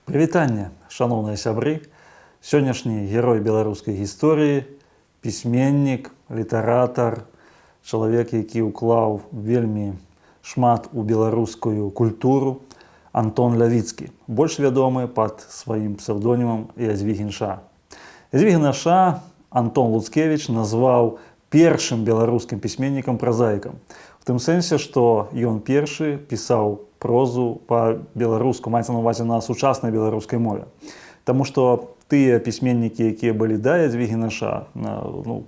Прывітанне, шаноўныя сябры. Сённяшні герой беларускай гісторыі, пісьменнік, літаратар, чалавек, які ўклаў вельмі шмат у беларускую культуру, Антон Лявіцкі, больш вядомы пад сваім псеўдонімам Язвігін Ш. Язвігіна Ш. Антон Луцкевіч назваў першым беларускім пісьменнікам-празаікам. У тым сэнсе, што ён першы пісаў прозу па-беларуску, маецца на ўвазе на сучаснай беларускай мове. Таму што тыя пісьменнікі, якія былі да Язвігіна Ш.,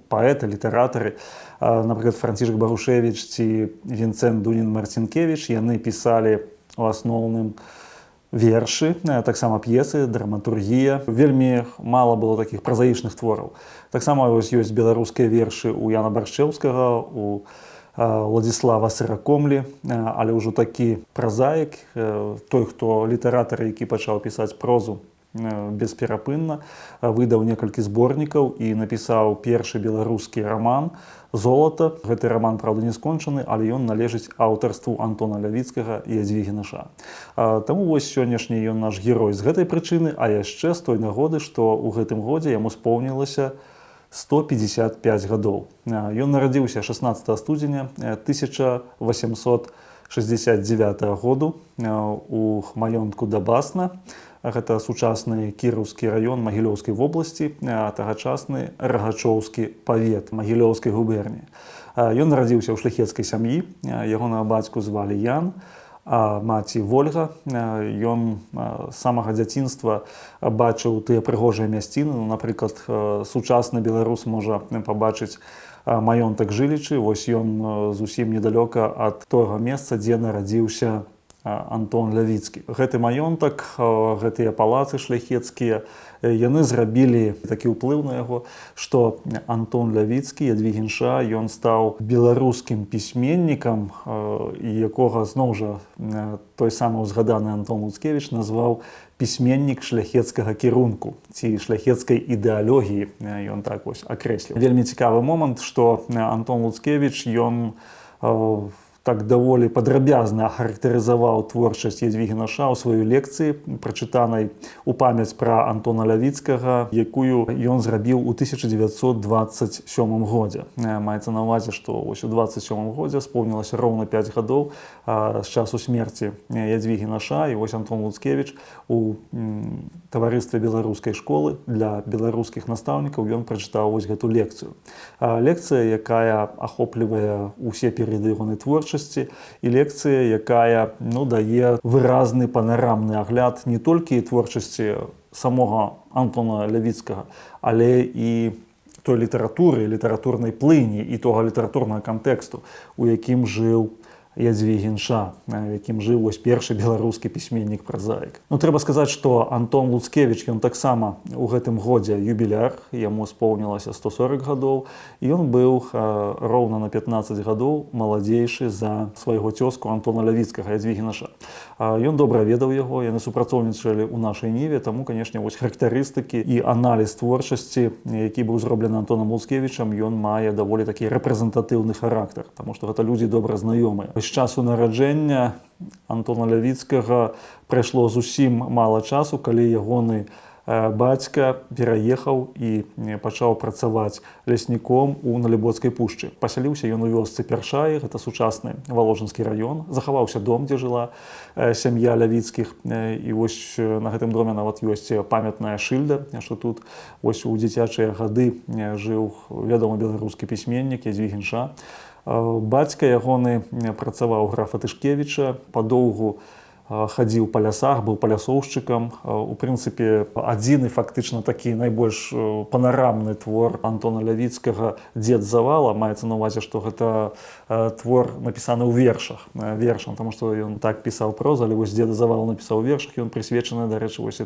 паэты, літаратары, напрыклад, Францішак Барушевіч ці Вінцэнт Дунін-Марцінкевіч, яны пісалі у асноўным вершы, таксама п'есы, драматургія. Вельмі мала было такіх празаічных твораў. Таксама ёсць беларускія вершы у Яна Баршчэўскага, у Владзіслава Сыракомлі, але ўжо такі празаік, той, хто літаратар, які пачаў пісаць прозу бесперапынна, выдаў некалькі зборнікаў і напісаў першы беларускі раман «Золата». Гэты раман, правда, не скончаны, але ён належыць аўтарству Антона Лявіцкага і Язвігіна Ш. Таму вось сённяшні ён наш герой з гэтай прычыны, а яшчэ з той нагоды, што ў гэтым годзе яму споўнілася 155 гадоў. Ён нарадзіўся 16 студзеня 1869 году у маёнтку Дабасна. Гэта сучасны кіраўскі раён Магілёўскай вобласці, тагачасны Рагачоўскі павет Магілёўскай губерніі. Ён нарадзіўся ў шляхецкай сям'і, ягонага бацьку звалі Ян, а маці Вольга. Ён з самага дзяцінства бачыў тыя прыгожыя мясціны. Напрыклад, сучасны беларус можа пабачыць маёнтак Жылічы. Вось ён зусім недалёка ад тога месца, дзе нарадзіўся Антон Лявіцкі. Гэты маёнтак, гэтыя палацы шляхецкія, яны зрабілі такі ўплыў на яго, што Антон Лявіцкі, Язвігін Ш., ён стаў беларускім пісьменнікам, якога зноў жа той самы ўзгаданы Антон Луцкевіч назваў пісьменнік шляхецкага кірунку ці шляхецкай ідэалогіі, ён так вось акрэсліў. Вельмі цікавы момант, што Антон Луцкевіч, ён так даволі падрабязна ахарактарызаваў творчасць Язвігіна Ш. у сваёй лекцыі, прачытанай у памяць пра Антона Лявіцкага, якую ён зрабіў у 1927 годзе. Маецца на ўвазе, што ось у 27 годзе споўнілася роўна 5 гадоў з часу смерці Язвігіна Ш. І вось Антон Луцкевіч у таварыстве беларускай школы для беларускіх настаўнікаў ён прачытаў вось гэту лекцыю. Лекцыя, якая ахоплівае ўсе перыяды ягонай творчасці, і лекцыя, якая дае выразны панарамны агляд не толькі творчасці самога Антона Лявіцкага, але і той літаратуры, літаратурнай плыні і того літаратурнага кантэксту, у якім жыў Язвігін Ш., якім жыў вось першы беларускі пісьменнік-празаік. Трэба сказаць, што Антон Луцкевіч, ён таксама у гэтым годзе юбіляр, яму споўнілася 140 гадоў, і ён быў роўна на 15 гадоў маладзейшы за свайго цёзку Антона Лявіцкага, Язвігіна Ш. Ён добра ведаў яго, яны супрацоўнічалі ў нашай ніве, таму, канешне, вось характарыстыкі і аналіз творчасці, які быў зроблены Антонам Луцкевічам, ён мае даволі такі рэпрэзентатыўны характар, таму што гэта людзі добра знаёмыя. З часу нараджэння Антона Лявіцкага прайшло зусім мала часу, калі ягоны бацька пераехаў і пачаў працаваць лесніком у Налібоцкай пушчы. Пасяліўся ён у вёсцы Першаі, гэта сучасны Валожынскі раён. Захаваўся дом, дзе жыла сям'я Лявіцкіх. І вось на гэтым доме нават ёсць памятная шыльда, што тут вось у дзіцячыя гады жыў вядомы беларускі пісьменнік Язвігін Ш. Бацька ягоны працаваў графа Тышкевіча, падоўгу хадзіў па лясах, быў палясоўшчыкам. У прынцыпе, адзіны фактычна такі найбольш панарамны твор Антона Лявіцкага «Дзед Завала». Маецца на ўвазе, што гэта твор напісаны ў вершах. Вершам, таму што ён так пісаў прозу, але вось «Дзеда Завала» напісаў у вершах, ён прысвечаны, дарэчы, вось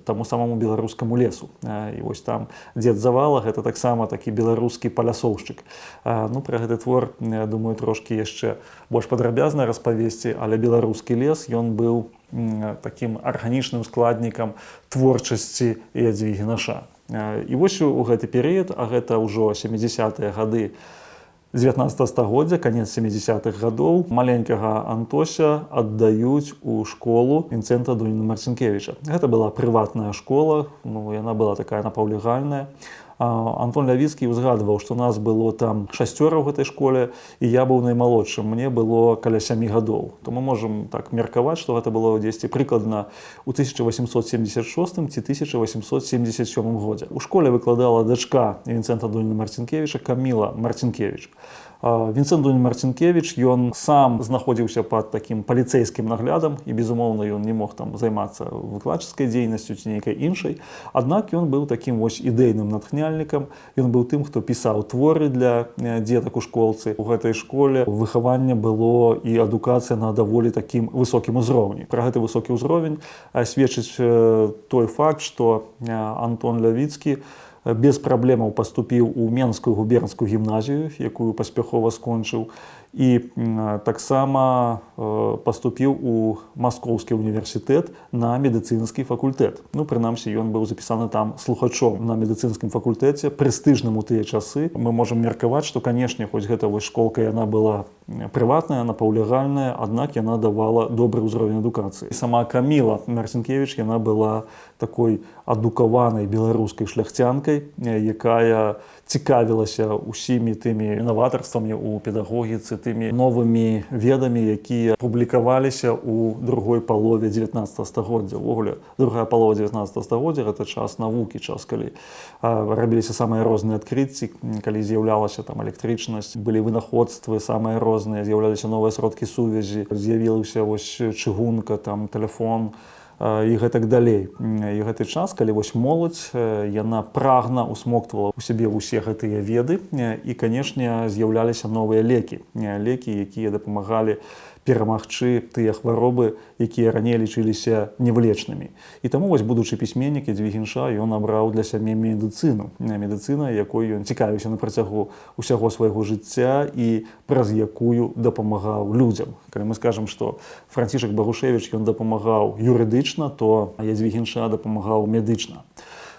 таму самому беларускаму лесу. І вось там «Дзед Завала» гэта таксама такі беларускі палясоўшчык. Пра гэты твор, думаю, трошкі яшчэ больш падрабязна распавесці, але беларускі лес, ён быў такім арганічным складнікам творчасці Ядвігі Наша. І вось у гэты перыяд, а гэта ўжо 70-е гады 19 стагоддзя, канец 70-х гадоў, маленькага Антося аддаюць у школу Вінцэнта Дуніна Марцінкевіча. Гэта была прыватная школа, яна была такая напаўлегальная. Антон Лявіцкі ўзгадваў, што нас было там 6 ў гэтай школе, і я быў наймалодшым, мне было каля 7 гадоў. То мы можам так меркаваць, што гэта было дзесьці прыкладна ў 1876 ці 1877 годзе. У школе выкладала дачка Вінцэнта Дуніна Марцінкевіча Каміла Марцінкевіч. Вінцэнт Дунін Марцінкевіч, ён сам знаходзіўся пад такім паліцэйскім наглядам, і, безумоўна, ён не мог там займацца выкладчыцкай дзейнасцю ці нейкай іншай. Аднак ён быў такім вось ідэйным натхняльнікам, ён быў тым, хто пісаў творы для дзетак у школцы. У гэтай школе выхаванне было і адукацыя на даволі такім высокім узроўні. Пра гэты высокі ўзровень сведчыць той факт, што Антон Лявіцкі без праблемаў паступіў у Менскую губернскую гімназію, якую паспяхова скончыў, і таксама паступіў у Маскоўскі універсітэт на медыцынскі факультэт. Прынамсі, ён быў запісаны там слухачом на медыцынскім факультэце, прэстыжным у тыя часы. Мы можам меркаваць, што, канешне, хоць гэта вось школка яна была прыватная, напаўлегальная, аднак яна давала добры ўзровень адукацыі. Сама Каміла Марцінкевіч, яна была такой адукаванай беларускай шляхцянкай, якая цікавілася ўсімі тымі інаватарствамі ў педагогіцы, тымі новымі ведамі, якія публікаваліся ў другой палове 19 стагоддзя. Увогуле, другая палова 19 стагоддзя – гэта час навукі, час, калі рабіліся самыя розныя адкрыцці, калі з'яўлялася там электрычнасць, былі вынаходствы самыя розныя, з'яўляліся новыя сродкі сувязі, з'явілася вось чыгунка, там тэлефон, і гэтак далей. І гэты час, калі вось моладзь, яна прагна усмоктвала ў сябе ўсе гэтыя веды, і, канешне, з'яўляліся новыя лекі, якія дапамагалі перамагчы тыя хваробы, якія раней лічыліся невылечнымі. І таму вось будучы пісьменнік Ядвігі Наша, ён абраў для сябе медыцыну. Медыцына, якой ён цікавіўся на працягу ўсяго свайго жыцця і праз якую дапамагаў людзям. Калі мы скажам, што Францішак Багушевіч ён дапамагаў юрыдычна, то Ядвігі Наша дапамагаў медычна.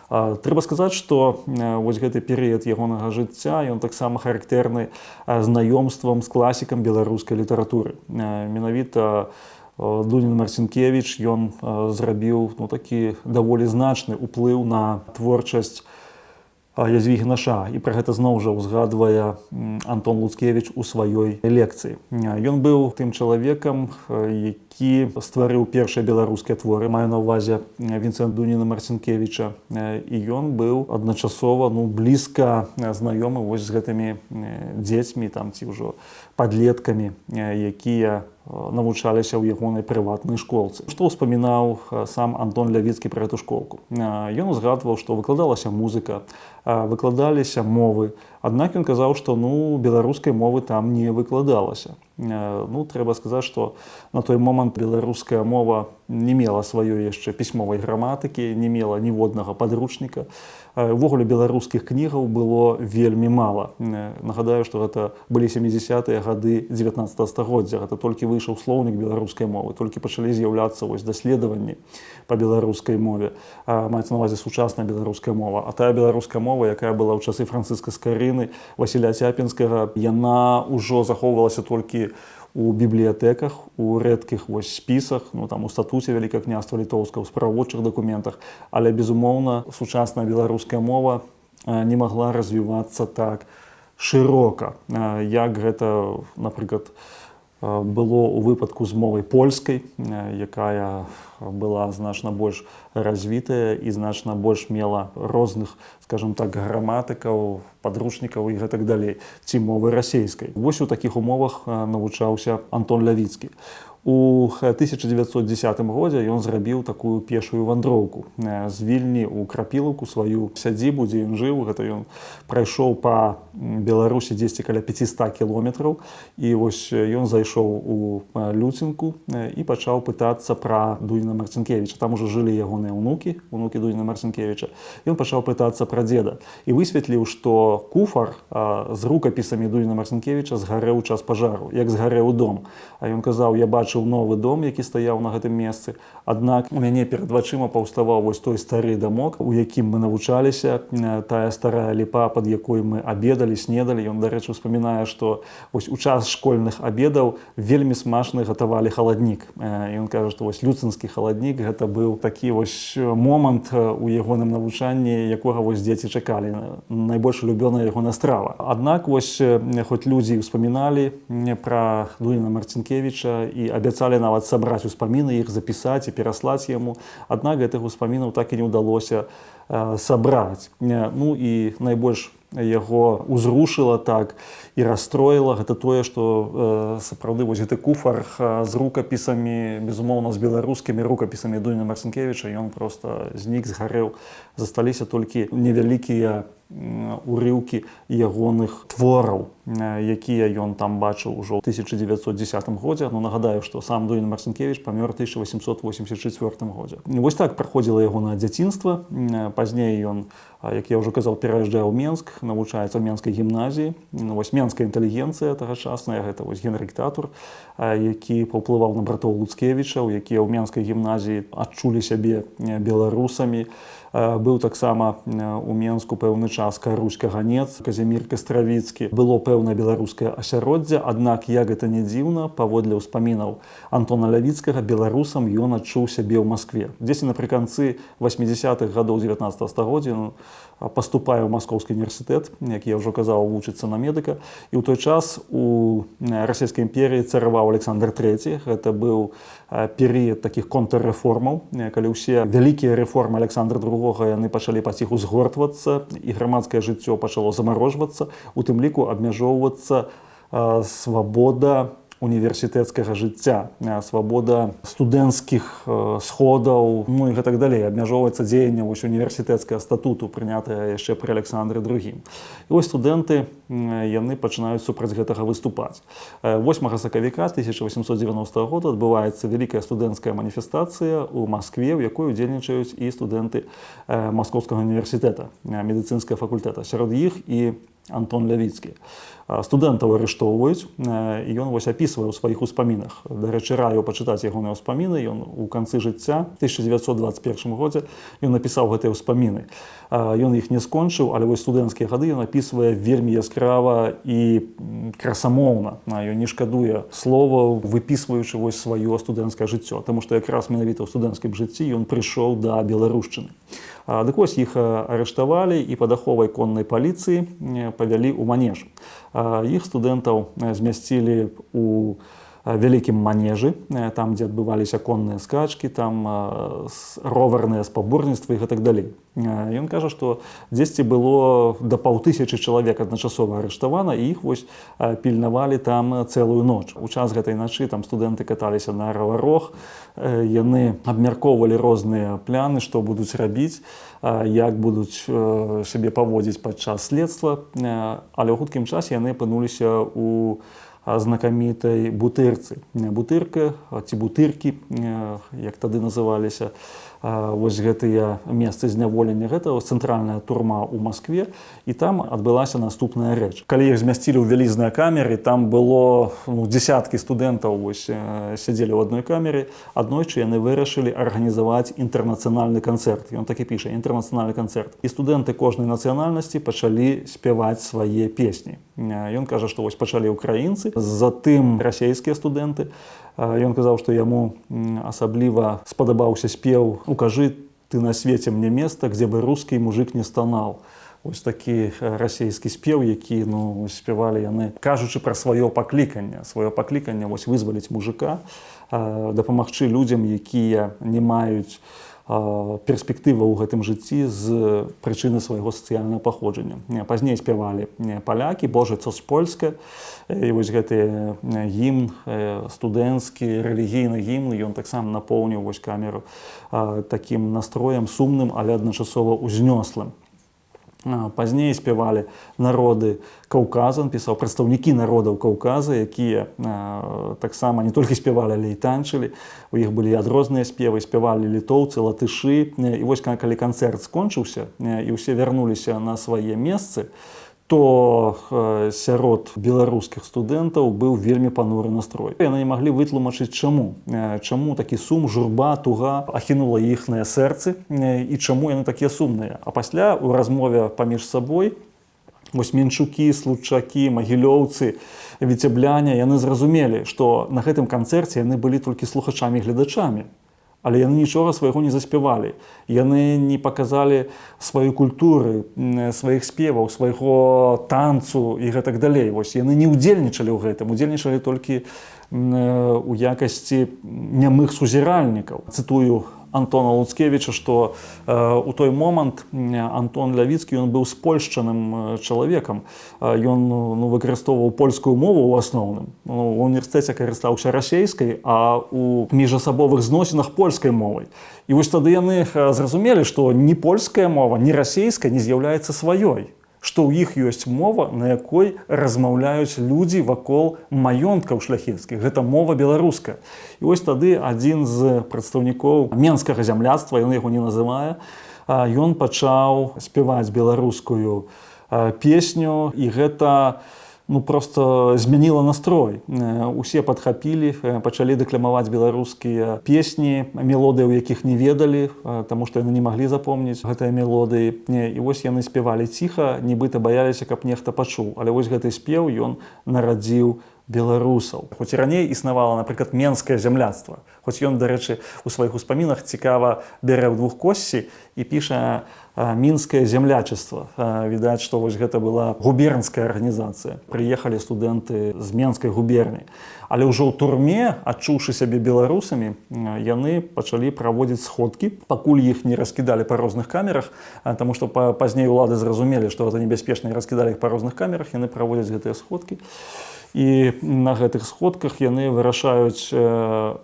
Трэба сказаць, што вось гэты перыяд ягонага жыцця, ён таксама характэрны знаёмствам з класікам беларускай літаратуры. Менавіта Дунін Марцінкевіч, ён зрабіў такі даволі значны ўплыў на творчасць Ядвігі Наша. І пра гэта зноў жа ўзгадвае Антон Луцкевіч у сваёй лекцыі. Ён быў тым чалавекам, які стварыў першыя беларускія творы, маю на ўвазе Вінцэнта Дуніна Марцінкевіча. І ён быў адначасова блізка знаёмы вось з гэтымі дзецьмі ці ўжо падлеткамі, якія навучаліся ў ягонай прыватнай школцы. Што ўспамінаў сам Антон Лявіцкі пра эту школку? Ён узгадваў, што выкладалася музыка, выкладаліся мовы, аднак ён казаў, што беларускай мовы там не выкладалася. Трэба сказаць, што на той момант беларуская мова не мела сваёй яшчэ пісьмовай граматыкі, не мела ніводнага падручніка. Увогуле беларускіх кнігаў было вельмі мала. Нагадаю, што гэта былі 70-е гады 19 стагоддзя. Гэта толькі выйшаў слоўнік беларускай мовы, толькі пачалі з'яўляцца даследаванні па беларускай мове. Маецца на ўвазе сучасная беларуская мова. А тая беларуская мова, якая была ў часы Францыска Скарыны, Васіля Цяпінскага, яна ўжо захоўвалася толькі у бібліятэках, у рэдкіх спісах, у статуце Вялікага княства Літоўскага, у справаводчых дакументах. Але, безумоўна, сучасная беларуская мова не магла развівацца так шырока, як гэта, напрыклад, было ў выпадку з мовай польскай, якая была значна больш развітая і значна больш мела розных, скажем так, граматыкаў, падручнікаў і гэтак далей, ці мовы расейскай. Вось у такіх умовах навучаўся Антон Лявіцкі. У 1910 годзе ён зрабіў такую пешую вандроўку з Вільні ў Крапілаўку, сваю сядзібу, дзе ён жыў. Гэта ён прайшоў па Беларусі дзесьці каля 500 кіламетраў. І вось ён зайшоў у Люцінку і пачаў пытацца пра Дуніна Марцінкевіча. Там ужо жылі ягоныя ўнукі Дуніна Марцінкевіча. Ён пачаў пытацца пра дзеда і высветліў, што куфар з рукапісамі Дуніна Марцінкевіча згарэў у час пажару, як згарэў дом. А ён казаў: я бачыў бачыў новы дом, які стаяў на гэтым месцы. Аднак у мяне перад вачыма паўставаў вось той стары дамок, у якім мы навучаліся, тая старая ліпа, пад якой мы абедалі, снедалі. Ён, дарэчы, успамінае, што вось у час школьных абедаў вельмі смачна гатавалі халаднік. Ён кажа, што вось люцынскі халаднік гэта быў такі вось момант у ягоным навучанні, якога вось дзеці чакалі. Найбольш улюбёная ягоная страва. Аднак вось хоць людзі ўспаміналі пра Дуніна Марцінкевіча і абяцалі нават сабраць успаміны, іх запісаць і пераслаць яму. Аднак гэтых успамінаў так і не ўдалося сабраць. Ну і найбольш яго узрушыла так і расстроіла гэта тое, што сапраўды вось гэты куфар з рукапісамі, безумоўна, з беларускімі рукапісамі Дуніна Марцінкевіча, ён проста знік, згарэў. Засталіся толькі невялікія урыўкі ягоных твораў, якія ён там бачыў ужо ў 1910 годзе. Ну, нагадаю, што сам Дуніна Марцінкевіч памёр у 1884 годзе. Вось так праходзіла ягонае дзяцінства. Пазней ён, як я ўжо казаў, пераязджае ў Менск, навучаецца ў Менскай гімназіі. Вось менская інтэлігенцыя тагачасная, гэта вось Генрык Татур, які паўплываў на братоў Луцкевічаў, якія ў Менскай гімназіі адчулі сябе беларусамі. Быў таксама у Менску пэўны час Карусь Каганец, Казімір Кастравіцкі. Было пэўнае беларускае асяроддзе, аднак, як гэта не дзіўна, паводле ўспамінаў Антона Лявіцкага, беларусам ён адчуў сябе ў Маскве. Дзесьці напрыканцы 80-х гадоў 19 стагоддзя паступае ў Маскоўскі універсітэт, як я ўжо казаў, вучыцца на медыка. І ў той час у Расійскай імперіі цараваў Александр III. Гэта быў перыяд такіх контррэформаў, калі ўсе вялікія рэформы Александра II яны пачалі паціху згортвацца, і грамадскае жыццё пачало замарожвацца, у тым ліку абмяжоўвацца свабода універсітэцкага жыцця, свабода студэнцкіх сходаў, ну і гэтак далей. Абмяжоўваецца дзеянне вось універсітэцкага статуту, прынятае яшчэ пры Александры II. І вось студэнты, яны пачынаюць супраць гэтага выступаць. 8 сакавіка 1890 года адбываецца вялікая студэнцкая маніфестацыя ў Маскве, у якой удзельнічаюць і студэнты Маскоўскага універсітэта, медыцынскага факультэта. Сярод іх і Антон Лявіцкі. Студэнтаў арыштоўваюць, і ён вось апісвае ў сваіх успамінах. Дарэчы, раю пачытаць ягоныя ўспаміны. Ён у канцы жыцця, 1921 годзе, ён напісаў гэтыя ўспаміны. Ён іх не скончыў, але вось студэнцкія гады ён апісвае вельмі яскрава і красамоўна. Ён не шкадуе словаў, выпісваючы вось сваё студэнцкае жыццё, таму што якраз менавіта ў студэнцкім жыцці ён прыйшоў да беларушчыны. Дык вось іх арыштавалі і пад аховай коннай паліцыі павялі ў манеж. Іх студэнтаў змясцілі ў вялікім манежы, там, дзе адбываліся конныя скачкі, там роварныя спаборніцтвы і гэтак далей. Ён кажа, што дзесьці было да 500 чалавек адначасова арыштавана, і іх вось пільнавалі там цэлую ноч. У час гэтай начы там студэнты каталіся на раварох, яны абмяркоўвалі розныя пляны, што будуць рабіць, як будуць сябе паводзіць падчас следства, але ў хуткім часе яны апынуліся ў знакамітай бутырцы. Бутырка ці бутыркі, як тады называліся, вось гэтыя месцы зняволення. Гэта цэнтральная турма ў Маскве, і там адбылася наступная рэч. Калі іх змясцілі ў вялізныя камеры, там было дзесяткі студэнтаў сядзелі ў адной камеры. Аднойчы яны вырашылі арганізаваць інтэрнацыянальны канцэрт. Ён так і піша, інтэрнацыянальны канцэрт. І студэнты кожнай нацыянальнасці пачалі спяваць свае песні. Ён кажа, што вось пачалі ўкраінцы, затым расійскія студэнты. Ён казаў, што яму асабліва спадабаўся спеў «Укажы ты на свеце мне места, где бы русский мужик не стонал». Вось такі расійскі спеў, які спявалі яны, кажучы пра сваё пакліканне. Сваё пакліканне вось вызваліць мужика, дапамагчы людзям, якія не маюць перспектыва ў гэтым жыцці з прычыны свайго сацыяльнага паходжання. Пазней спявалі палякі, «Боже, цос польска». І вось гэты гімн, студэнцкі, рэлігійны гімн, ён таксама напоўніў вось камеру такім настроем сумным, але адначасова узнёслым. Пазней спявалі народы Каўказа, он пісаў прадстаўнікі народаў Каўказа, якія таксама не толькі спявалі, але і танчылі. У іх былі адрозныя спевы, спявалі літоўцы, латышы. І вось калі канцэрт скончыўся і ўсе вярнуліся на свае месцы, то сярод беларускіх студэнтаў быў вельмі пануры настрой. Яны не маглі вытлумачыць чаму. Чаму такі сум, журба, туга ахінула іхныя сэрцы і чаму яны такія сумныя. А пасля у размове паміж сабой вось Менчукі, Случакі, Магілёўцы, Віцебляне, яны зразумелі, што на гэтым канцэрце яны былі толькі слухачамі і гледачамі. Але яны нічога свайго не заспявалі. Яны не паказалі сваёй культуры, сваіх спеваў, свайго танцу і гэтак далей. Вось яны не ўдзельнічалі ў гэтым, удзельнічалі толькі у якасці нямых сузіральнікаў. Цытую Антона Луцкевіча, што у той момант Антон Лявіцкі ён быў спольшчаным чалавекам. Ён выкарыстоўваў польскую мову ў асноўным. У універсітэце карыстаўся расейскай, а у міжасабовых зносінах польскай мовай. І вось тады яны зразумелі, што ні польская мова, ні расейская не з'яўляецца сваёй. Што ў іх ёсць мова, на якой размаўляюць людзі вакол маёнткаў шляхецкіх. Гэта мова беларуская. І вось тады адзін з прадстаўнікоў менскага зямляцтва, ён яго не называе, ён пачаў спяваць беларускую песню, і гэта просто змяніла настрой. Усе падхапілі, пачалі дэкламаваць беларускія песні, мелодыі, у якіх не ведалі, таму што яны не маглі запомніць гэтыя мелодыі. І вось яны спявалі ціха, нібыта баяліся, каб нехта пачуў. Але вось гэты спеў ён нарадзіў беларусаў. Хоць і раней існавала, напрыклад, менскае зямляцтва. Хоць ён, дарэчы, у сваіх успамінах цікава бярэ ў двухкоссі і піша мінскае зямлячества. Відаць, што вось гэта была губернская арганізацыя. Прыехалі студэнты з Менскай губерні. Але ўжо ў турме, адчуўшы сябе беларусамі, яны пачалі праводзіць сходкі, пакуль іх не раскідалі па розных камерах, таму што пазней улады зразумелі, што гэта небяспечна, і раскідалі іх па розных камерах, яны праводзяць гэтыя сходкі. І на гэтых сходках яны вырашаюць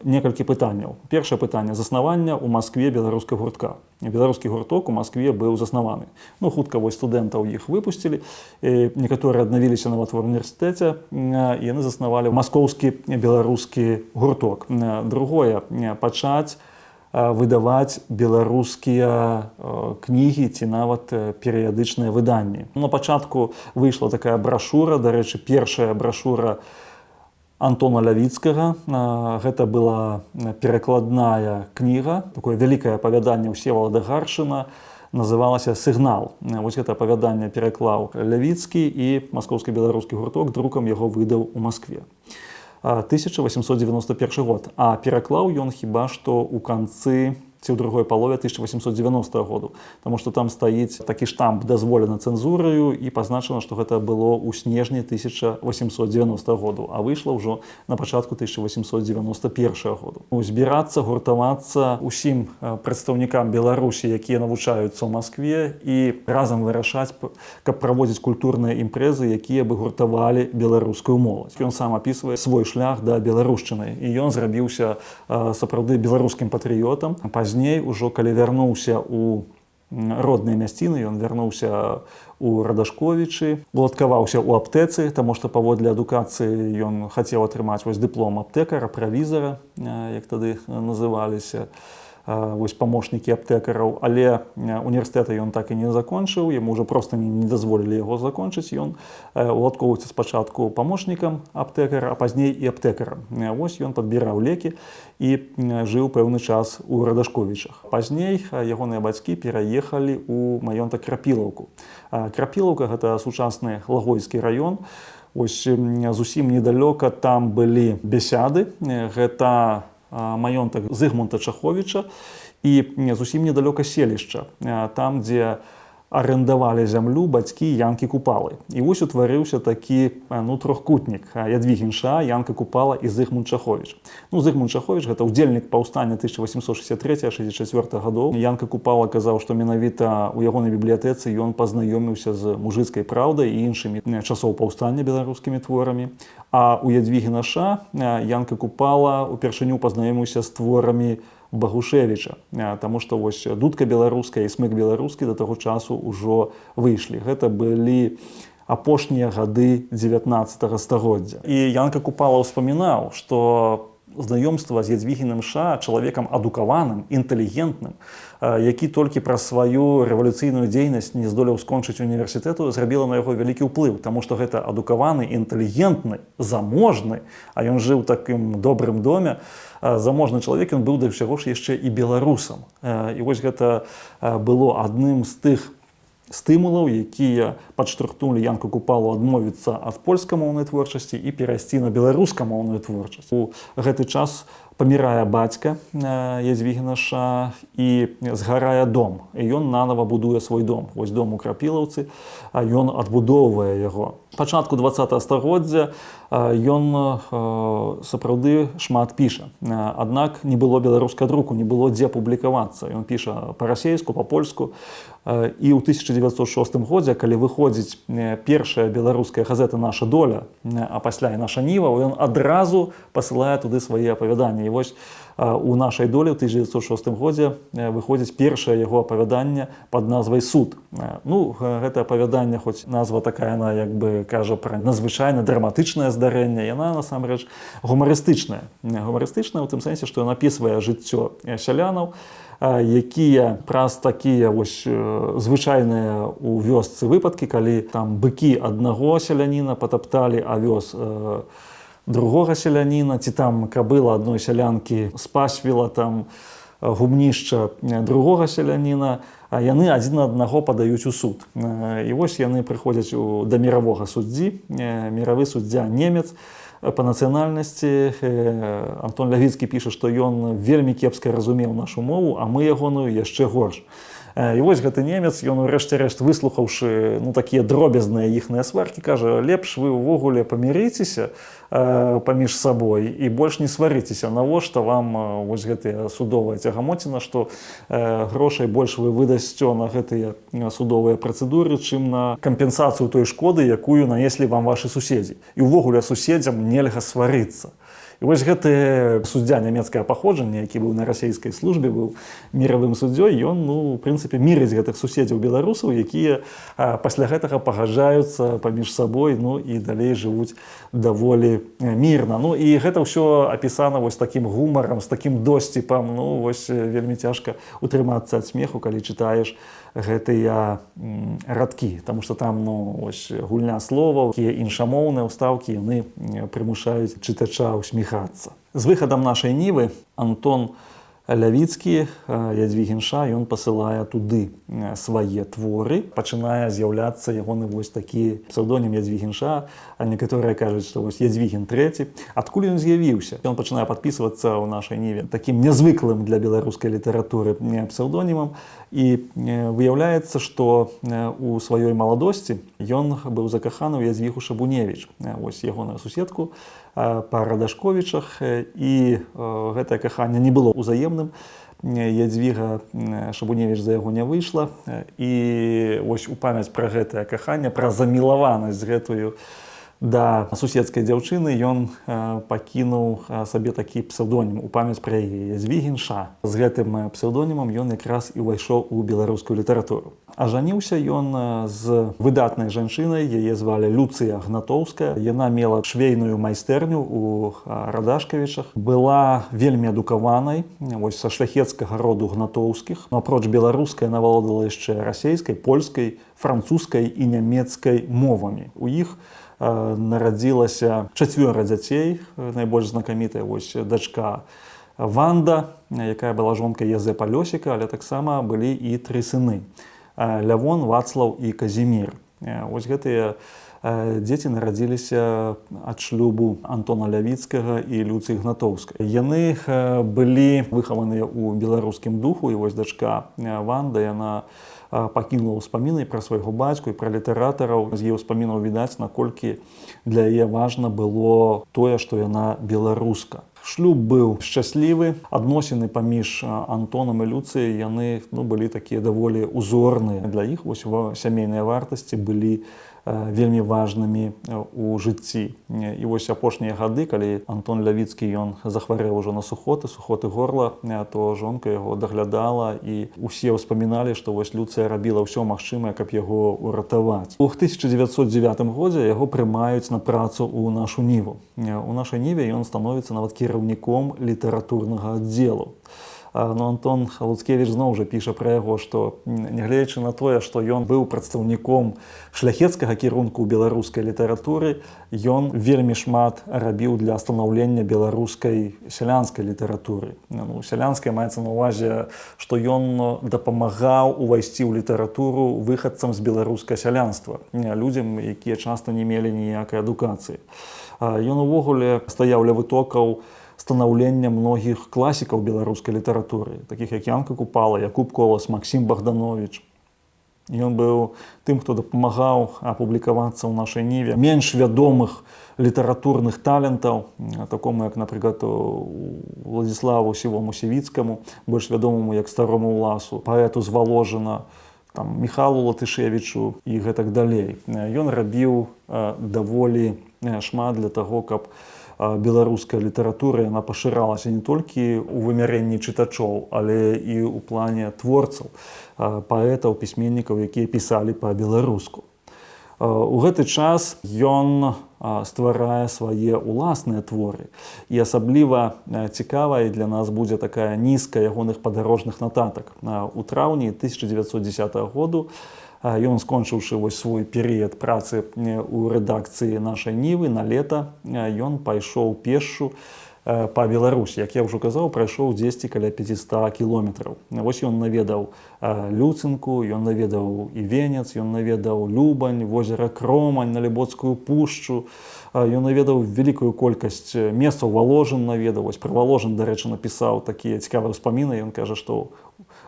некалькі пытанняў. Першае пытанне – заснавання ў Маскве беларускага гуртка. Беларускі гурток у Маскве быў заснаваны. Хутка вось студэнтаў іх выпусцілі, некаторыя аднавіліся нават ва універсітэце, і яны заснавалі маскоўскі беларускі гурток. Другое – пачаць выдаваць беларускія кнігі ці нават перыядычныя выданні. На пачатку выйшла такая брашура, дарэчы, першая брашура Антона Лявіцкага. Гэта была перакладная кніга, такое вялікае апавяданне Всевалада Гаршына, называлася «Сігнал». Вось гэта апавяданне пераклаў Лявіцкі, і маскоўскі-беларускі гурток друкам яго выдаў у Маскве. 1891 год, а пераклаў ён хіба што ў канцы ці ў другой палове 1890 году, таму што там стаіць такі штамп «дазволена цэнзураю», і пазначана, што гэта было ў снежні 1890 году, а выйшла ўжо на пачатку 1891 году. Збірацца, гуртавацца усім прадстаўнікам Беларусі, якія навучаюцца ў Маскве, і разам вырашаць, каб праводзіць культурныя імпрэзы, якія бы гуртавалі беларускую моладзь. Ён сам апісвае свой шлях да беларушчыны, і ён зрабіўся сапраўды беларускім патрыётам. Пазней, ужо калі вярнуўся ў родныя мясціны, ён вярнуўся у Радашковічы, уладкаваўся ў аптэцы, таму што паводле адукацыі ён хацеў атрымаць вось дыплом аптэкара, правізара, як тады называліся, вось памочнікі аптэкараў, але універсітэта ён так і не закончыў, яму ўжо проста не дазволілі яго закончыць. Ён уладкоўваецца спачатку памочнікам аптэкара, а пазней і аптэкарам. Вось ён падбіраў лекі і жыў пэўны час у Радашковічах. Пазней ягоныя бацькі пераехалі ў маёнтак Крапілаўку. Крапілаўка – гэта сучасны Лагойскі раён. Ось зусім недалёка там былі Бесяды, гэта маёнтак Зыгмунта Чаховіча, і зусім недалёка селішча, там, дзе арендавалі зямлю бацькі Янкі Купалы. І вось утварыўся такі трохкутнік Ядвігін Ша, Янка Купала і Зыгмунд Чаховіч. Зыгмунд Чаховіч – гэта ўдзельнік паўстання 1863-64 гадоў. Янка Купала казаў, што менавіта ў ягонай бібліятэцы ён пазнаёміўся з «Мужыцкай праўдай» і іншымі часоў паўстання беларускімі творамі. А у Ядвігіна Ша Янка Купала упершыню пазнаёміўся з творамі Багушевіча, таму што вось «Дудка беларуская» і «Смык беларускі» да таго часу ўжо выйшлі. Гэта былі апошнія гады 19 стагоддзя. І Янка Купала ўспамінаў, што знаёмства з Ядзвігінам Ша чалавекам адукаваным, інтэлігентным, які толькі праз сваю рэвалюцыйную дзейнасць не здолеў скончыць універсітэту, зрабіла на яго вялікі ўплыў, таму што гэта адукаваны, інтэлігентны, заможны, а ён жыў у такім добрым доме, заможны чалавек, ён быў да ўсяго ж яшчэ і беларусам. І вось гэта было адным з тых стымулаў, якія падштурхнулі Янку Купалу адмовіцца ад польскамоўнай творчасці і перайсці на беларускамоўную творчасць. У гэты час памірае бацька Ядзвігіна Ша і згарае дом. І ён нанава будуе свой дом. Вось дом у Крапілаўцы, ён адбудоўвае яго. Пачатку 20-го стагоддзя ён сапраўды шмат піша. Аднак не было беларускага друку, не было дзе публікавацца. Ён піша па-расейску, па-польску. І ў 1906 годзе, калі выходзіць першая беларуская газета «Наша доля», а пасля і «Наша ніва», ён адразу пасылае туды свае апавяданні. І вось у «Нашай долі» ў 1906 годзе выходзіць першае яго апавяданне пад назвай «Суд». Ну, гэта апавяданне, хоць назва такая, яна як бы кажа пра надзвычайна драматычнае здарэнне, яна насамрэч гумарыстычная. Гумарыстычная ў тым сэнсе, што ён апісвае жыццё сялянаў, якія праз такія вось звычайныя ў вёсцы выпадкі, калі там быкі аднаго сяляніна патапталі авёс другога сяляніна, ці там кабыла адной сялянкі спасвіла там гумнішча другога сяляніна, а яны адзін на аднаго падаюць у суд. І вось яны прыходзяць да міравога суддзі, міравы суддзя немец, па нацыянальнасці. Антон Лявіцкі піша, што ён вельмі кепска разумеў нашу мову, а мы ягоную яшчэ горш. І вось гэты немец, ён урэшце-рэшт выслухаўшы такія дробязныя іхныя сваркі, кажа: лепш вы ўвогуле памірыцеся паміж сабой і больш не сварыцеся. Навошта вам вось гэтая судовая цягамоціна, што грошай больш вы выдасцё на гэтыя судовыя працэдуры, чым на кампенсацыю той шкоды, якую нанеслі вам вашы суседзі. І ўвогуле суседзям нельга сварыцца. І вось гэты суддзя нямецкае паходжання, які быў на расійскай службе, быў міравым суддзёй, ён, у прынцыпе, мірыць гэтых суседзяў беларусаў, якія пасля гэтага пагаджаюцца паміж сабой, і далей жывуць даволі мірна. І гэта ўсё апісана вось такім гумарам, з такім досціпам. Вось вельмі цяжка утрымацца ад смеху, калі чытаеш гэтыя радкі, таму што там вось гульня словаў, якія іншамоўныя ўстаўкі, яны прымушаюць чытача усміхацца. З выхадам нашай нівы Антон Лявіцкі, Ядзвігін Ша, ён пасылае туды свае творы, пачынае з'яўляцца ягоны вось такі псеўдонім Ядзвігін Ша, а некаторыя кажуць, што вось Ядзвігін III. Адкуль ён з'явіўся? Ён пачынае падпісвацца ў нашай ніве такім нязвыклым для беларускай літаратуры псеўдонімам, і выяўляецца, што у сваёй маладосці ён быў закаханы ў Ядзвігу Шабуневіч, вось ягоную суседку па Радашковічах, і гэтае каханне не было ўзаемным. Ядзвіга Шабуневіч за яго не выйшла, і вось у памяць пра гэтае каханне, пра замілаванасць гэтую да суседскай дзяўчыны, ён пакінуў сабе такі псеўдонім у памяць пра яе, Ядзвігін Ша. З гэтым псеўдонімам ён якраз і ўвайшоў у беларускую літаратуру. Ажаніўся ён з выдатнай жанчынай, яе звалі Люцыя Гнатоўская. Яна мела швейную майстэрню у Радашкавічах, была вельмі адукаванай, вось са шляхецкага роду Гнатоўскіх. Апроч беларускай, яна валодала яшчэ расейскай, польскай, французскай і нямецкай мовамі. У іх нарадзілася 4 дзяцей, найбольш знакамітая вось дачка Ванда, якая была жонкай Язэпа Лёсіка, але таксама былі і 3 сыны: Лявон, Вацлаў і Казімір. Вось гэтыя дзеці нарадзіліся ад шлюбу Антона Лявіцкага і Люцыі Гнатоўскай. Яны былі выхаваныя ў беларускім духу, і вось дачка Ванда, яна пакінула ўспаміны пра свайго бацьку і пра літаратараў. З яе ўспамінаў відаць, наколькі для яе важна было тое, што яна беларуска. Шлюб быў шчаслівы, адносіны паміж Антонам і Люцыяй, яны былі такія даволі узорныя. Для іх вось сямейныя вартасці былі вельмі важнымі у жыцці. І вось апошнія гады, калі Антон Лявіцкі ён захварэў ужо на сухоты горла, то жонка яго даглядала, і усе ўспаміналі, што вось Люцыя рабіла ўсё магчымае, каб яго уратаваць. У 1909 годзе яго прымаюць на працу ў нашу ніву. У нашай ніве ён становіцца нават кіраўніком літаратурнага аддзелу. Но Антон Луцкевіч зноў жа піша пра яго, што нягледзячы на тое, што ён быў прадстаўніком шляхецкага кірунку беларускай літаратуры, ён вельмі шмат рабіў для станаўлення беларускай сялянскай літаратуры. Сялянская маецца на ўвазе, што ён дапамагаў увайсці ў літаратуру выхадцам з беларускае сялянства, людзям, якія часта не мелі ніякай адукацыі. Ён увогуле стаяў ля вытокаў станаўлення многіх класікаў беларускай літаратуры, такіх як Янка Купала, Якуб Колас, Максім Богданович. Ён быў тым, хто дапамагаў апублікавацца ў нашай ніве менш вядомых літаратурных талентаў, такому як, напрыклад, Владзіславу Сівому Сівіцкаму, больш вядомаму як Старому Уласу, паэту з Воложына, Міхалу Латышевічу і гэтак далей. Ён рабіў даволі шмат для таго, каб беларуская літаратура яна пашыралася не толькі ў вымярэнні чытачоў, але і ў плане творцаў, паэтаў, пісьменнікаў, якія пісалі па-беларуску. У гэты час ён стварае свае ўласныя творы. І асабліва цікавай для нас будзе такая нізка ягоных падарожных нататак. У траўні 1910 году ён, скончыўшы свой перыяд працы ў рэдакцыі нашай нівы, на лета ён пайшоў пешшу па Беларусі. Як я ўжо казаў, прайшоў дзесьці каля 500 кіlometrаў. Вось ён наведаў Люцынку, ён наведаў Івенец, ён наведаў Любань, возера Кромань, Налібоцкую пушчу. Ён наведаў вялікую колькасць месцаў, Воложын наведаў. Вось пра Воложын, дарэчы, напісаў такія цікавыя ўспаміны. Ён кажа, што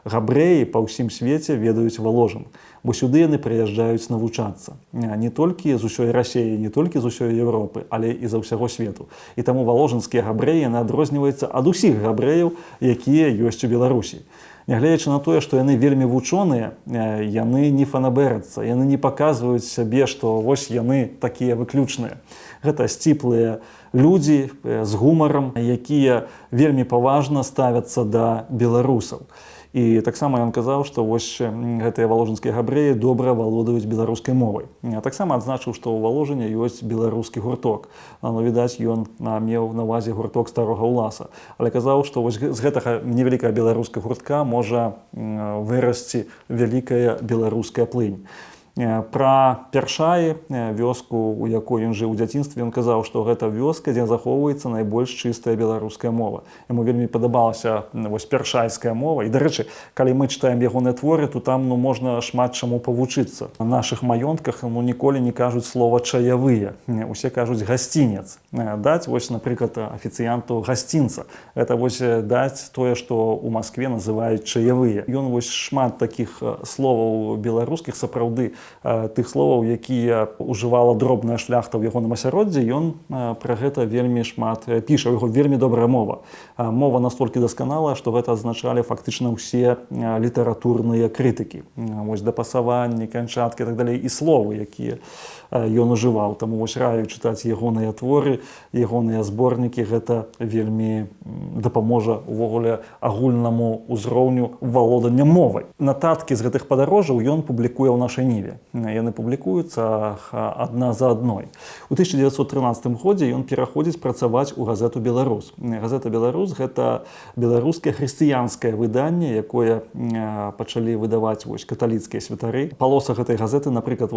габрэі па ўсім свеце ведаюць Воложын, бо сюды яны прыязджаюць навучацца. Не толькі з усёй Расіі, не толькі з усёй Еўропы, але і за ўсяго свету. І таму воложынскія габрэі яны адрозніваюцца ад усіх габрэяў, якія ёсць у Беларусі. Нягледзячы на тое, што яны вельмі вучоныя, яны не фанабэрацца, яны не паказваюць сябе, што вось яны такія выключныя. Гэта сціплыя людзі з гумарам, якія вельмі паважна ставяцца да беларусаў. І таксама ён казаў, што вось гэтыя воложынскія габрэі добра валодаюць беларускай мовай. Таксама адзначыў, што ў Воложыне ёсць беларускі гурток. Відаць, ён меў на ўвазе гурток Старога Уласа. Але казаў, што вось з гэтага невялікага беларускага гуртка можа вырасці вялікая беларуская плынь. Пра Першаі, вёску, у якой ён жыў у дзяцінстве, ён казаў, што гэта вёска, дзе захоўваецца найбольш чыстая беларуская мова. Яму вельмі падабалася першайская мова. І, дарэчы, калі мы чытаем ягоныя творы, то там можна шмат чаму павучыцца. На нашых маёнтках ніколі не кажуць слова чаявыя. Усе кажуць гасцінец. Даць, напрыклад, афіцыянту гасцінца. Гэта даць тое, што ў Маскве называюць чаявыя. Ён шмат такіх словаў беларускіх сапраўды тых словаў, якія ўжывала дробная шляхта ў ягоным асяроддзі, ён пра гэта вельмі шмат піша. У яго вельмі добрая мова. Мова настолькі дасканалая, што гэта адзначалі фактычна ўсе літаратурныя крытыкі. Дапасаванні, канчаткі і так далей, і словы, якія ён ужываў. Таму раю чытаць ягоныя творы, ягоныя зборнікі. Гэта вельмі дапаможа увогуле агульнаму ўзроўню валодання мовай. Нататкі з гэтых падарожжаў ён публікуе ў нашай ніве. Яны публікуюцца адна за адной. У 1913 годзе ён пераходзіць працаваць у газету «Беларус». Газета «Беларус» — гэта беларускае хрысціянскае выданне, якое пачалі выдаваць каталіцкія святары. Палоса гэтай газеты, напрыклад,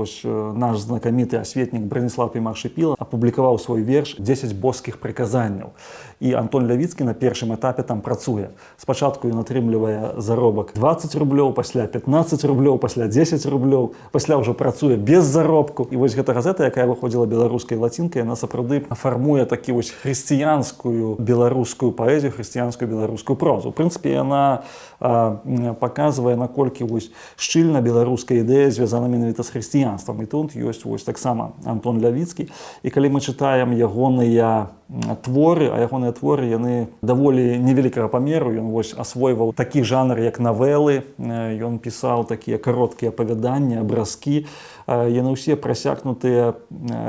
наш знакаміты асветнік Браніслав Пімах-Шыпіла апублікаваў свой верш «10 боскіх прыказанняў». І Антон Лявіцкі на першым этапе там працуе. Спачатку ён атрымлівае заробак 20 рублёў, пасля 15 рублёў, пасля 10 рублёў, пасля ўжо працуе без заробку. І гэта газета, якая выходзіла беларускай лацінкай, яна сапраўды фармуе такі хрысціянскую беларускую паэзію, хрысціянскую беларускую прозу. У прынцыпе, яна паказвае, наколькі шчыльна беларуская ідэя звязана менавіта з хрысціянствам. І тут ёсць таксама Антон Лявіцкі. І калі мы чытаем ягоныя творы, а ягоныя творы яны даволі невялікага памеру. Ён вось асвойваў такі жанр, як навелы, ён пісаў такія кароткія апавяданні, абразкі. Яны ўсе прасякнутыя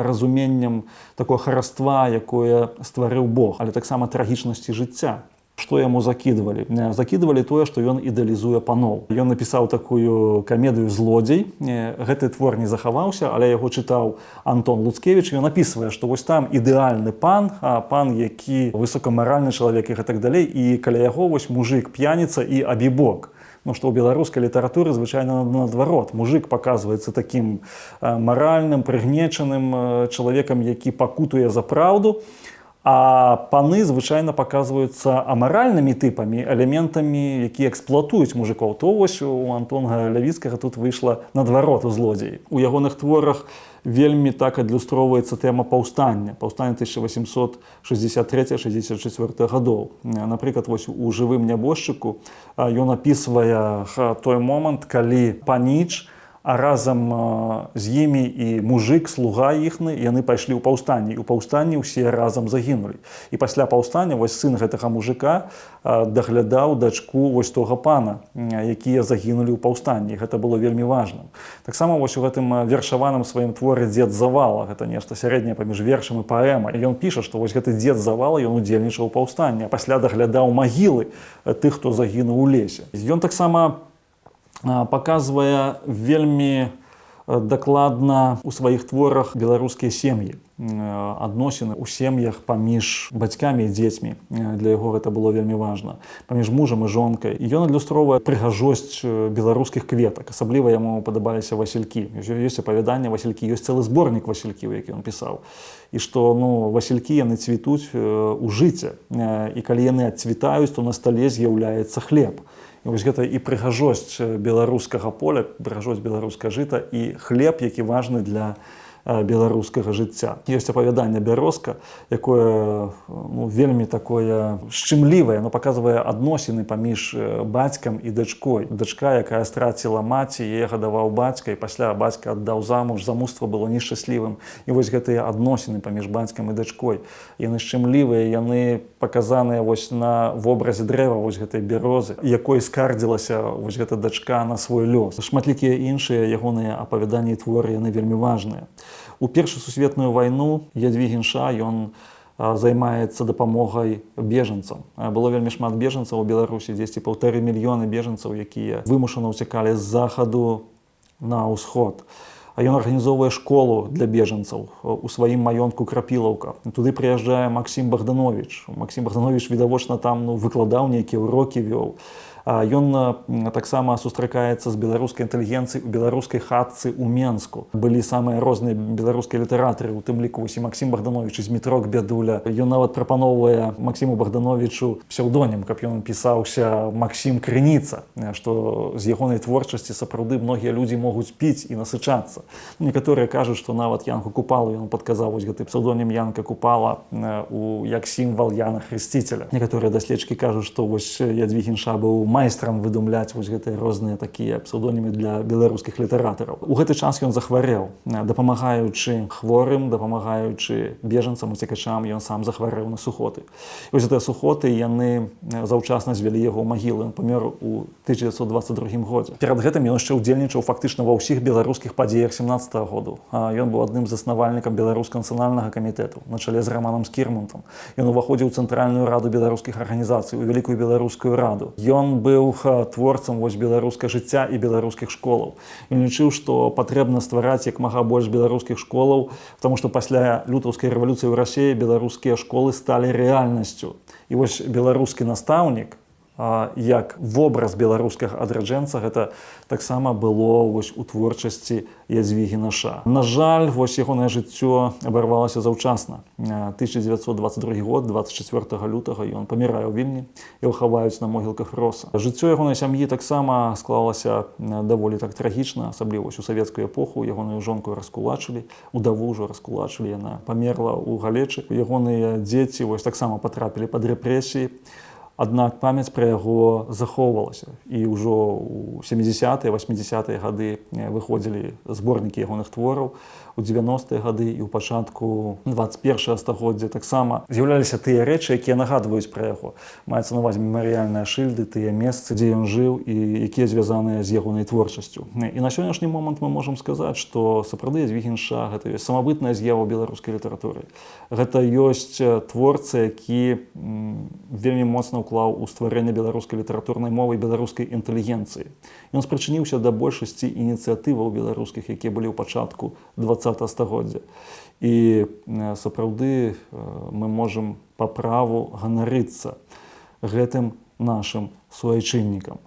разуменнем такого хараства, якое стварыў Бог, але таксама трагічнасці жыцця. Што яму закідвалі? Закідвалі тое, што ён ідэалізуе паноў. Ён напісаў такую камедыю «Злодзей». Гэты твор не захаваўся, але яго чытаў Антон Луцкевіч. Ён напісвае, што вось там ідэальны пан, пан, які высокамаральны чалавек і гэтак далей, і каля яго вось мужик п'яніца і абібок. Ну, што ў беларускай літаратуры звычайна наадварот. Мужик паказваецца такім маральным, прыгнечаным чалавекам, які пакутуе за праўду, а паны звычайна паказваюцца амаральнымі тыпамі, элементамі, якія эксплуатуюць мужикоў. То вось у Антона Лявіцкага тут выйшла наадварот у «Злодзеі». У ягоных творах вельмі так адлюстроўваецца тэма паўстання. Паўстання 1863-64 гадоў. Напрыклад, вось у «Жывым нябожчыку» ён апісвае той момант, калі паніч, а разам з імі і мужик, слуга іхны, яны пайшлі ў паўстанне. І ў паўстанні ўсе разам загінулі. І пасля паўстання вось сын гэтага мужика даглядаў дачку вось тога пана, якія загінулі ў паўстанні. Гэта было вельмі важным. Таксама вось у гэтым вершаваным сваім творы «Дзед Завала», гэта нешта сярэдняе паміж вершам і паэмай. Ён піша, што вось гэты дзед Завала, ён удзельнічаў у паўстанні, а пасля даглядаў магілы тых, хто загінуў у лесе. Ён таксама паказвае вельмі дакладна ў сваіх творах беларускія сем'і, адносіны ў сем'ях паміж бацькамі і дзецьмі. Для яго гэта было вельмі важна. Паміж мужам і жонкай. Ён адлюстроўвае прыгажосць беларускіх кветак. Асабліва яму падабаліся васількі. Ёсць апавяданне васількі, ёсць цэлы зборнік васільків, які ён пісаў. І што васількі яны цвітуць у жыце. І калі яны адцвітаюць, то на стале з'яўляецца хлеб. І вось гэта і прыгажосць беларускага поля, прыгажосць беларускага жыта і хлеб, які важны для беларускага жыцця. Ёсць апавяданне «Бярозка», якое вельмі такое шчымлівае, паказвае адносіны паміж бацькам і дачкой. Дачка, якая страціла маці, яе гадаваў бацька, і пасля бацька аддаў замуж, замуства было нешчаслівым. І вось гэтыя адносіны паміж бацькам і дачкой. Яны шчымлівыя, яны паказаныя вось на вобразе дрэва вось гэтай бярозы, якой скардзілася вось гэта дачка на свой лёс. Шматлікія іншыя ягоныя апавяданні і творы, яны вельмі важныя. У Першую сусветную вайну Ядвігін Ша, ён займаецца дапамогай бежанцам. Было вельмі шмат бежанцаў у Беларусі, 1,5 мільёны бежанцаў, якія вымушана ўцякалі з захаду на ўсход. Ён арганізоўвае школу для бежанцаў у сваім маёнтку Крапілаўка. Туды прыязджае Максім Богданович. Максім Богданович відавочна там выкладаў нейкія урокі вёў. Ён таксама сустракаецца з беларускай інтэлігенцыяй у беларускай хатцы ў Менску. Былі самыя розныя беларускія літаратары, у тым ліку і Максім Богданович, і Змітрок Бядуля. Ён нават прапаноўвае Максіму Богдановичу псеўдонім, каб ён пісаўся Максім Крыніца, што з ягонай творчасці сапраўды многія людзі могуць піць і насычацца. Некаторыя кажуць, што нават Янку Купалу ён падказаў вось гэты псеўдонім Янка Купала як сімвал Яна Хрысціцеля. Некаторыя даследчыкі кажуць, што вось Ядвігін Ша быў майстрам выдумляць вось гэтыя розныя такія псеўдонімы для беларускіх літаратараў. У гэты час ён захварэў, дапамагаючы хворым, дапамагаючы бежанцам, уцекачам, ён сам захварэў на сухоты. І вось гэтыя сухоты, яны заўчасна звялі яго ў магілу. Ён памёр у 1922 годзе. Перад гэтым ён яшчэ ўдзельнічаў фактычна ва ўсіх беларускіх падзеях 17-го году. Ён быў адным з заснавальнікам беларускага нацыянальнага камітэту на чале з Раманам Скірмантам. Ён уваходзіў у цэнтральную раду беларускіх арганізацый, у Вялікую беларускую раду. Ён быў творцам вось беларускага жыцця і беларускіх школаў. Ён лічыў, што патрэбна ствараць як мага больш беларускіх школаў, таму што пасля лютаўскай рэвалюцыі ў Расіі беларускія школы сталі рэальнасцю. І вось беларускі настаўнік, як вобраз беларускага адраджэнца, гэта таксама было вось у творчасці Ядвігіна Ша. На жаль, вось ягонае жыццё абарвалася заўчасна. 1922 год, 24 лютага, ён памірае ў Вільні, яго хаваюць на могілках Роса. Жыццё ягонай сям'і таксама склалася даволі так трагічна, асабліва у савецкую эпоху. Ягоную жонку раскулачылі, удаву ўжо раскулачылі, яна памерла ў Галечы. Ягоныя дзеці вось таксама патрапілі пад рэпрэсіі. Аднак памяць пра яго захоўвалася. І ўжо ў 70-е, 80-е гады выходзілі зборнікі ягоных твораў, у 90-е гады і ў пачатку 21-го стагоддзя таксама з'яўляліся тыя рэчы, якія нагадваюць пра яго. Маецца на ўвазе мемарыяльныя шыльды, тыя месцы, дзе ён жыў і якія звязаныя з ягонай творчасцю. І на сённяшні момант мы можам сказаць, што сапраўды Ядвіг Інша гэта ёсць самабытная з'ява беларускай літаратуры. Гэта ёсць творца, які вельмі моцна ўклаў у стварэнне беларускай літаратурнай мовы і беларускай інтэлігенцыі. Ён спрычыніўся да большасці ініцыятываў беларускіх, якія былі ў пачатку 20-го стагоддзя. І сапраўды мы можам па праву ганарыцца гэтым нашым суайчыннікам.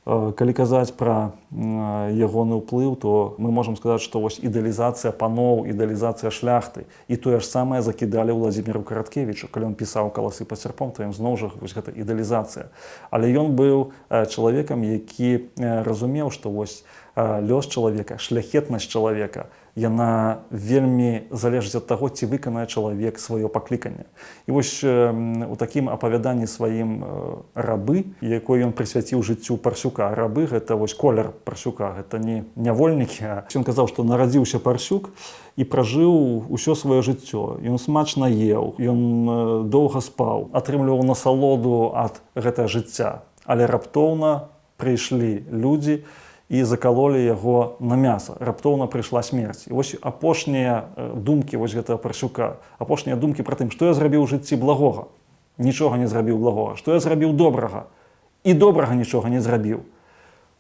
Калі казаць пра ягоны ўплыў, то мы можам сказаць, што вось ідэалізацыя паноў, ідэалізацыя шляхты і тое ж самае закідалі Владзіміру Караткевічу, калі ён пісаў «Каласы пад сярпом», то ім зноў жа вось гэта ідэалізацыя. Але ён быў чалавекам, які разумеў, што вось лёс чалавека, шляхетнасць чалавека, яна вельмі залежыць ад таго, ці выканае чалавек сваё пакліканне. І вось у такім апавяданні сваім «Рабы», якой ён прысвяціў жыццю Парсюка. Рабы — гэта вось колер Парсюка, гэта не нявольнікі. Ён казаў, што нарадзіўся Парсюк і пражыў усё сваё жыццё. Ён смачна еў, ён доўга спаў, атрымліваў насалоду ад гэтага жыцця. Але раптоўна прыйшлі людзі і закалолі яго на мяса. Раптоўна прыйшла смерць. І вось апошнія думкі вось гэтага Парсюка, апошнія думкі пра тым, што я зрабіў у жыцці благога. Нічога не зрабіў благога. Што я зрабіў добрага. І добрага нічога не зрабіў.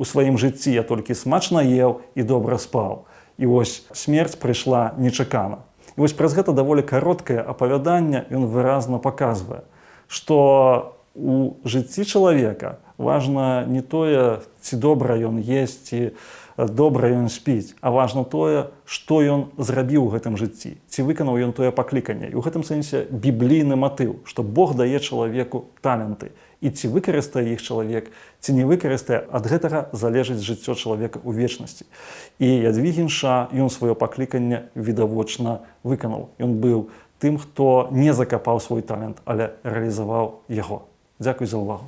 У сваім жыцці я толькі смачна еў і добра спаў. І вось смерць прыйшла нечакана. І вось праз гэта даволі кароткае апавяданне ён выразна паказвае, што у жыцці чалавека важна не тое, ці добра ён есць, ці добра ён спіць, а важна тое, што ён зрабіў у гэтым жыцці, ці выканаў ён тое пакліканне. І ў гэтым сэнсе біблійны матыў, што Бог дае чалавеку таленты. І ці выкарыстае іх чалавек, ці не выкарыстае, ад гэтага залежыць жыццё чалавека ў вечнасці. І Ядвіг Інша, ён сваё пакліканне відавочна выканаў. Ён быў тым, хто не закапаў свой талент, але рэалізаваў яго. Дзякуй за ўвагу.